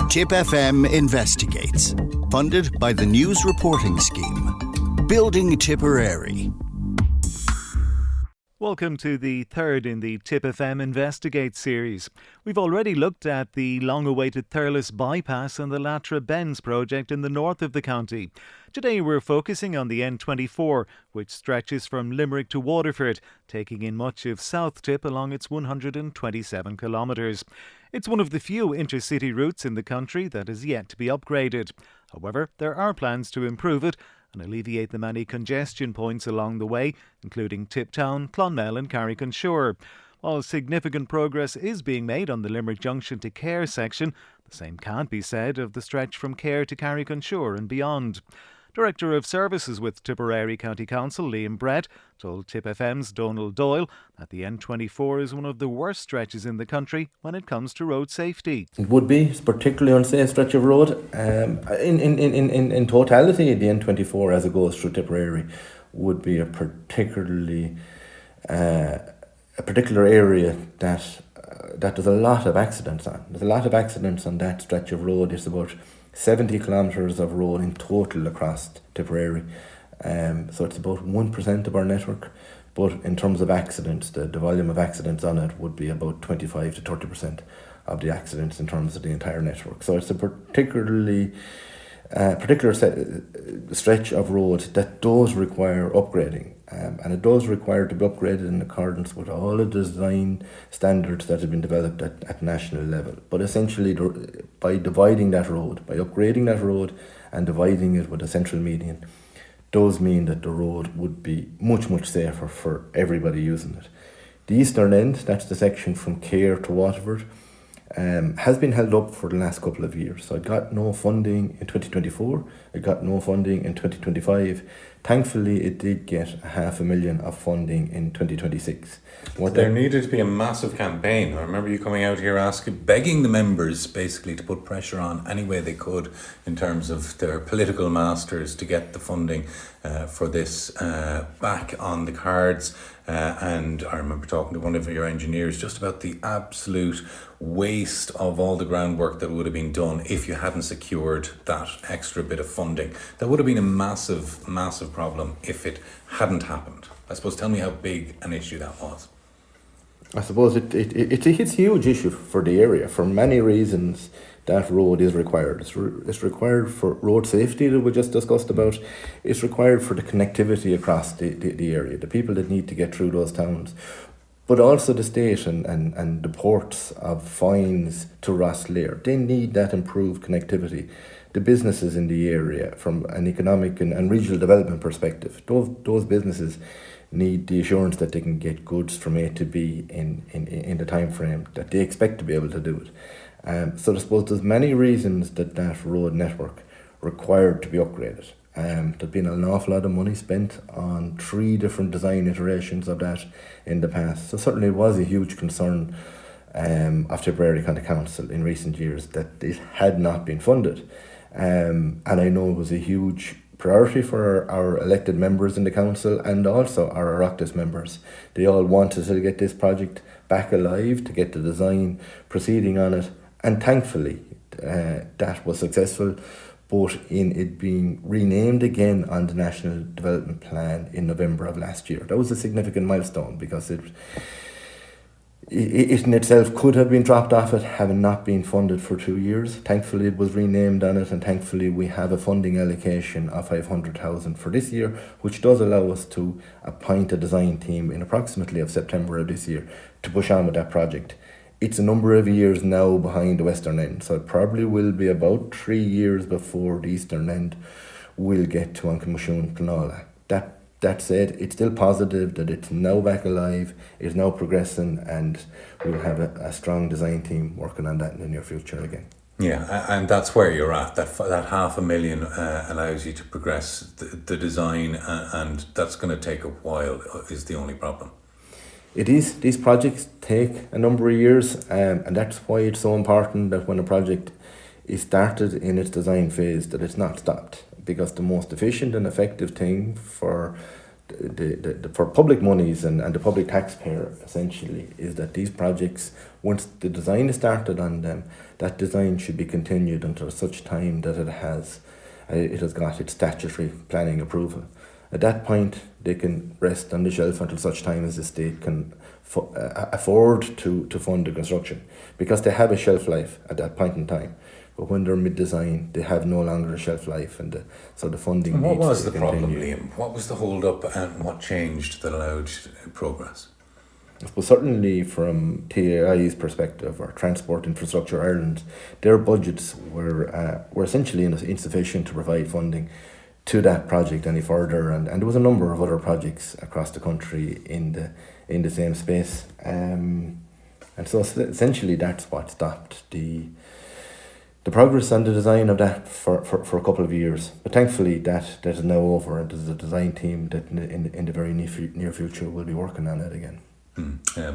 Tipp FM Investigates, funded by the News Reporting Scheme. Building Tipperary. Welcome to the third in the Tipp FM Investigate series. We've already looked at the long-awaited Thurles bypass and the Latra Bends project in the north of the county. Today we're focusing on the N24, which stretches from Limerick to Waterford, taking in much of South Tipp along its 127 kilometres. It's one of the few intercity routes in the country that is yet to be upgraded. However, there are plans to improve it and alleviate the many congestion points along the way, including Tiptown, Clonmel and Carrick-on-Shore. While significant progress is being made on the Limerick Junction to Cahir section, the same can't be said of the stretch from Cahir to Carrick-on-Shore and beyond. Director of Services with Tipperary County Council, Liam Brett, told Tipp FM's Donald Doyle that the N24 is one of the worst stretches in the country when it comes to road safety. It would be, it's a particularly unsafe stretch of road. In totality, the N24 as it goes through Tipperary would be a particular area that there's a lot of accidents on. There's a lot of accidents on that stretch of road. It's about 70 kilometres of road in total across Tipperary. So it's about 1% of our network. But in terms of accidents, the volume of accidents on it would be about 25 to 30% of the accidents in terms of the entire network. So it's a particular stretch of road that does require upgrading. And it does require to be upgraded in accordance with all the design standards that have been developed at national level. But essentially, by dividing that road, by upgrading that road and dividing it with a central median, does mean that the road would be much, much safer for everybody using it. The eastern end, that's the section from Cahir to Waterford, has been held up for the last couple of years. So it got no funding in 2024, it got no funding in 2025. Thankfully, it did get $500,000 of funding in 2026. There needed to be a massive campaign. I remember you coming out here begging the members basically to put pressure on any way they could in terms of their political masters to get the funding for this back on the cards. And I remember talking to one of your engineers just about the absolute waste of all the groundwork that would have been done if you hadn't secured that extra bit of funding. That would have been a massive, massive problem if it hadn't happened. I suppose, tell me how big an issue that was. I suppose it's a huge issue for the area. For many reasons, that road is required. It's required for road safety that we just discussed about. It's required for the connectivity across the area, the people that need to get through those towns. But also the state and the ports of Fines to Rosslare, they need that improved connectivity. The businesses in the area, from an economic and regional development perspective, those businesses need the assurance that they can get goods from A to B in the time frame that they expect to be able to do it. So I suppose there's many reasons that road network required to be upgraded. There's been an awful lot of money spent on 3 different design iterations of that in the past. So certainly it was a huge concern of Tipperary County Council in recent years that it had not been funded. And I know it was a huge priority for our elected members in the council and also our Oireachtas members. They all wanted to get this project back alive, to get the design proceeding on it, and thankfully that was successful, but in it being renamed again on the National Development Plan in November of last year. That was a significant milestone because it in itself could have been dropped off it having not been funded for 2 years. Thankfully it was renamed on it, and thankfully we have a funding allocation of 500,000 for this year, which does allow us to appoint a design team in approximately of September of this year to push on with that project. It's a number of years now behind the western end, so it probably will be about 3 years before the eastern end will get to Ancamushun Clonala. That said, it's still positive that it's now back alive, it's now progressing, and we'll have a strong design team working on that in the near future again. Yeah, and that's where you're at. That $500,000 allows you to progress the design, and that's going to take a while, is the only problem. It is. These projects take a number of years, and that's why it's so important that when a project is started in its design phase, that it's not stopped. Because the most efficient and effective thing for for public monies and the public taxpayer essentially is that these projects once the design is started on them, that design should be continued until such time that it has got its statutory planning approval. At that point, they can rest on the shelf until such time as the state can afford to fund the construction, because they have a shelf life at that point in time. But when they're mid-design, they have no longer a shelf life, and so the funding And what needs was to the continue. problem, Liam? What was the hold-up and what changed that allowed progress? Well, certainly from TAI's perspective, or Transport Infrastructure Ireland, their budgets were essentially insufficient to provide funding to that project any further, and there was a number of other projects across the country in the same space, and so essentially that's what stopped the progress on the design of that for a couple of years. But thankfully that is now over, and there's a design team that in the very near future will be working on it again.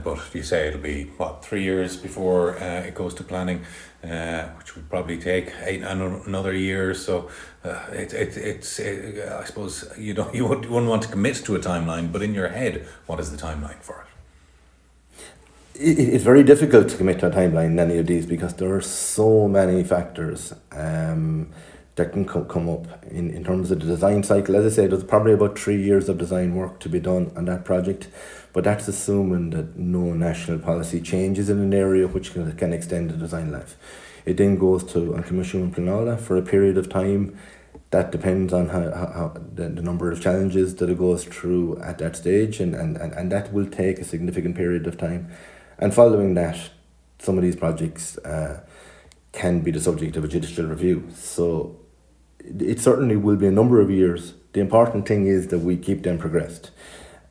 But you say it'll be 3 years before it goes to planning, which would probably take another year. So it's I suppose you wouldn't want to commit to a timeline, but in your head, what is the timeline for it? It's very difficult to commit to a timeline in any of these, because there are so many factors that can come up in terms of the design cycle. As I say, there's probably about 3 years of design work to be done on that project, but that's assuming that no national policy changes in an area which can extend the design life. It then goes to An Comisiún Pleanála for a period of time. That depends on how the number of challenges that it goes through at that stage, and that will take a significant period of time. And following that, some of these projects can be the subject of a judicial review. So it certainly will be a number of years. The important thing is that we keep them progressed.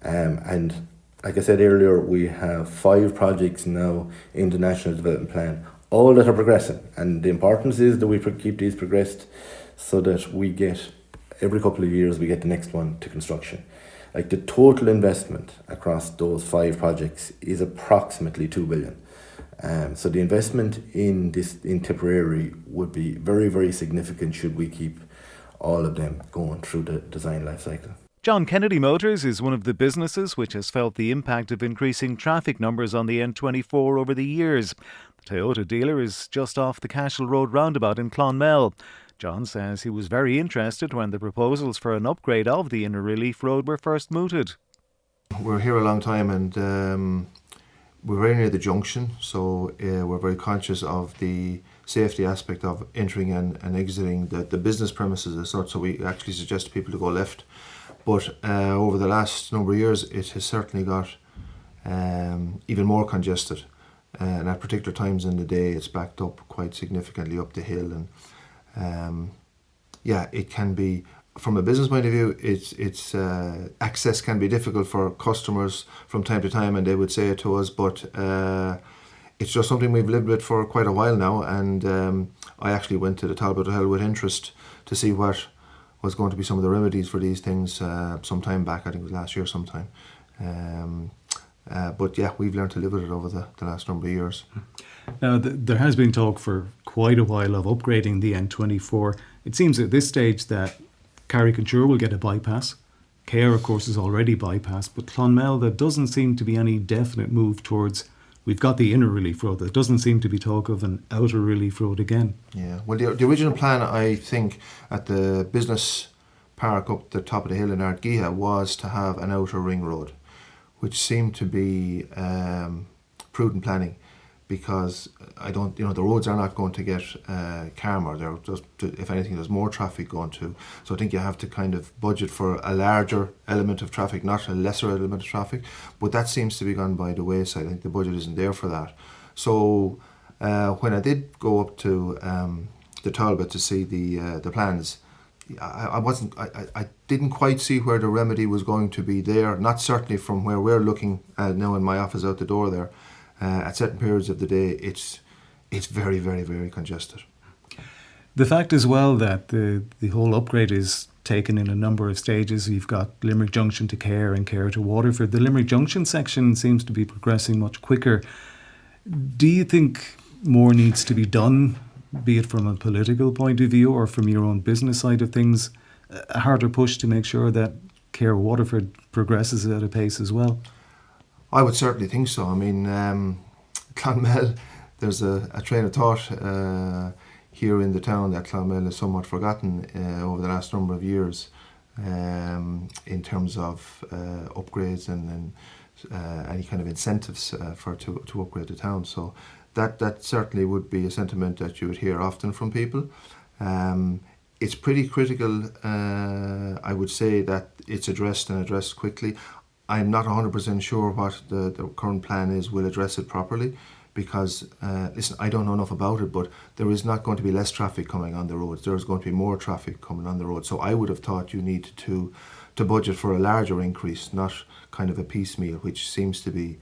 And like I said earlier, we have 5 projects now in the National Development Plan, all that are progressing. And the importance is that we keep these progressed so that we get, every couple of years, we get the next one to construction. Like the total investment across those 5 projects is approximately 2 billion. So the investment in Tipperary would be very, very significant should we keep all of them going through the design life cycle. John Kennedy Motors is one of the businesses which has felt the impact of increasing traffic numbers on the N24 over the years. The Toyota dealer is just off the Cashel Road roundabout in Clonmel. John says he was very interested when the proposals for an upgrade of the Inner Relief Road were first mooted. We're here a long time, and we're very near the junction, so we're very conscious of the safety aspect of entering and exiting the business premises as such, so we actually suggest people to go left. But over the last number of years, it has certainly got even more congested, and at particular times in the day it's backed up quite significantly up the hill, and it can be, from a business point of view, it's access can be difficult for customers from time to time, and they would say it to us, but it's just something we've lived with for quite a while now, and I actually went to the Talbot Hotel with interest to see what was going to be some of the remedies for these things some time back. I think it was last year sometime. But yeah, we've learned to live with it over the last number of years. Now, there has been talk for quite a while of upgrading the N24. It seems at this stage that Carrick-on-Suir will get a bypass. Cahir, of course, is already bypassed, but Clonmel, there doesn't seem to be any definite move towards. We've got the Inner Relief Road. There doesn't seem to be talk of an Outer Relief Road again. Yeah, well, the original plan, I think, at the business park up the top of the hill in Ardgeha was to have an outer ring road, which seemed to be prudent planning, because the roads are not going to get calmer. They're just, if anything, there's more traffic going to. So I think you have to kind of budget for a larger element of traffic, not a lesser element of traffic. But that seems to be gone by the wayside. I think the budget isn't there for that. So when I did go up to the Talbot to see the plans, I didn't quite see where the remedy was going to be there. Not certainly from where we're looking now in my office out the door there. At certain periods of the day, it's very, very, very congested. The fact as well that the whole upgrade is taken in a number of stages. You've got Limerick Junction to Cahir and Cahir to Waterford. The Limerick Junction section seems to be progressing much quicker. Do you think more needs to be done, be it from a political point of view or from your own business side of things, a harder push to make sure that Cahir Waterford progresses at a pace as well? I would certainly think so. I mean, Clonmel, there's a train of thought here in the town that Clonmel is somewhat forgotten over the last number of years in terms of upgrades and any kind of incentives to upgrade the town. So that certainly would be a sentiment that you would hear often from people. It's pretty critical, I would say, that it's addressed and addressed quickly. I'm not 100% sure what the current plan is will address it properly, because, listen, I don't know enough about it, but there is not going to be less traffic coming on the roads. There is going to be more traffic coming on the road. So I would have thought you need to budget for a larger increase, not kind of a piecemeal, which seems to be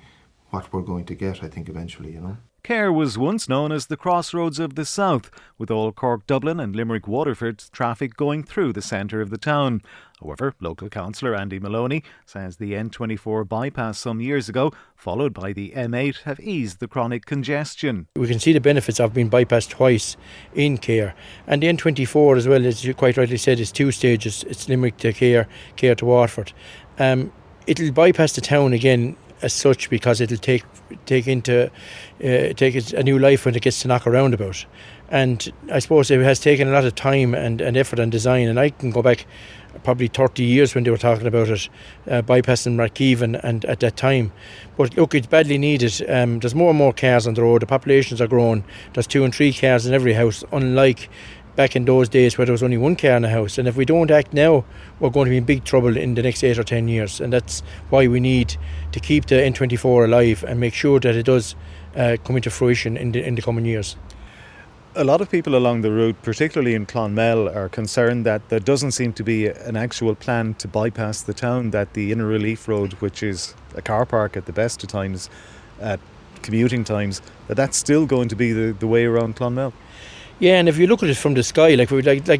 what we're going to get, I think, eventually, you know. Cahir was once known as the crossroads of the south, with all Cork, Dublin and Limerick, Waterford traffic going through the centre of the town. However, local councillor Andy Maloney says the N24 bypass some years ago, followed by the M8, have eased the chronic congestion. We can see the benefits of being bypassed twice in Cahir. And the N24 as well, as you quite rightly said, is 2 stages. It's Limerick to Cahir, Cahir to Waterford. It'll bypass the town again as such, because it'll take a new life when it gets to Knocker roundabout. And I suppose it has taken a lot of time and effort and design, and I can go back probably 30 years when they were talking about it, bypassing Markeven and at that time. But look, it's badly needed. There's more and more cars on the road, the populations are growing, there's 2 and 3 cars in every house, unlike back in those days where there was only 1 car in a house. And if we don't act now, we're going to be in big trouble in the next 8 or 10 years. And that's why we need to keep the N24 alive and make sure that it does come into fruition in the coming years. A lot of people along the route, particularly in Clonmel, are concerned that there doesn't seem to be an actual plan to bypass the town, that the Inner Relief Road, which is a car park at the best of times, at commuting times, that's still going to be the way around Clonmel. Yeah, and if you look at it from the sky, like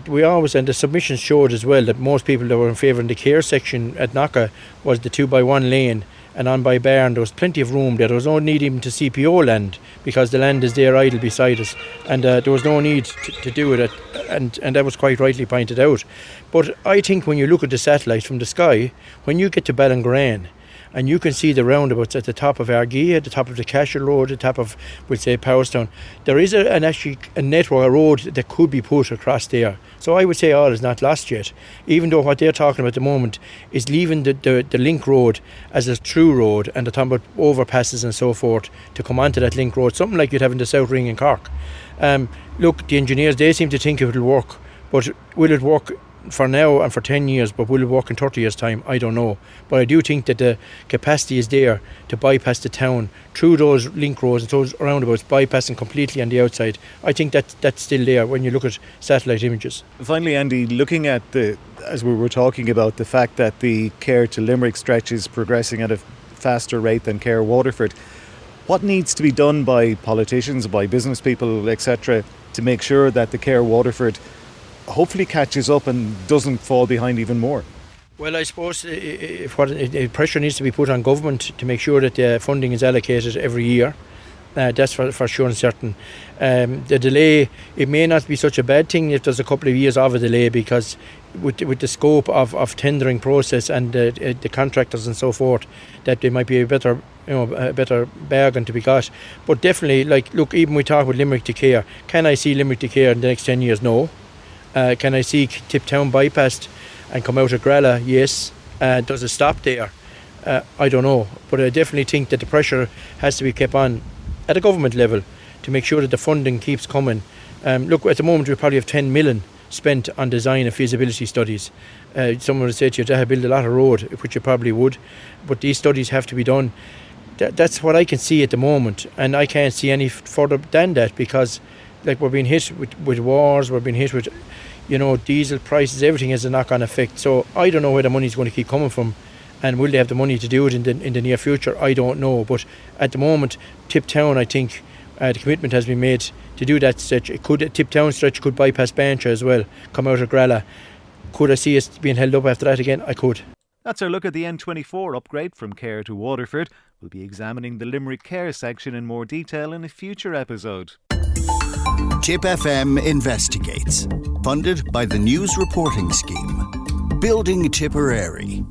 we always, and the submissions showed as well, that most people that were in favour in the Cahir section at Knocker was the 2x1 lane, and on by Barn there was plenty of room there. There was no need even to CPO land, because the land is there idle beside us, and there was no need to do it, and that was quite rightly pointed out. But I think when you look at the satellite from the sky, when you get to Ballingarane, and you can see the roundabouts at the top of Argea, at the top of the Cashel Road, at the top of, we'll say, Powerstown. There is actually a network, a road that could be put across there. So I would say all is not lost yet, even though what they're talking about at the moment is leaving the link road as a true road, and they're talking about overpasses and so forth to come onto that link road, something like you'd have in the South Ring in Cork. Look, the engineers, they seem to think it will work, but will it work for now and for 10 years, but will it work in 30 years' time? I don't know. But I do think that the capacity is there to bypass the town through those link roads and those roundabouts, bypassing completely on the outside. I think that's still there when you look at satellite images. Finally, Andy, looking at as we were talking about, the fact that the Cahir to Limerick stretch is progressing at a faster rate than Cahir Waterford, what needs to be done by politicians, by business people, etc., to make sure that the Cahir Waterford hopefully catches up and doesn't fall behind even more? Well, I suppose pressure needs to be put on government to make sure that the funding is allocated every year. That's for sure and certain. The delay, it may not be such a bad thing if there's a couple of years of a delay, because with the scope of tendering process and the contractors and so forth, that there might be a better bargain to be got. But definitely, like, look, even we talk about Limerick to Cahir, can I see Limerick to Cahir in the next 10 years? No. Can I see Tipp town bypassed and come out of Grella? Yes. Does it stop there? I don't know. But I definitely think that the pressure has to be kept on at a government level to make sure that the funding keeps coming. Look, at the moment we probably have 10 million spent on design and feasibility studies. Someone would say to you, to build a lot of road, which you probably would, but these studies have to be done. That's what I can see at the moment, and I can't see any further than that, because like, we're being hit with wars, we're being hit with diesel prices, everything has a knock-on effect. So I don't know where the money's going to keep coming from, and will they have the money to do it in the near future? I don't know. But at the moment, Tipp town, I think the commitment has been made to do that stretch. Tipp town stretch could bypass Bancha as well, come out of Grella. Could I see it being held up after that again? I could. That's our look at the N24 upgrade from Cahir to Waterford. We'll be examining the Limerick Cahir section in more detail in a future episode. Tipp FM investigates. Funded by the News Reporting Scheme. Building Tipperary.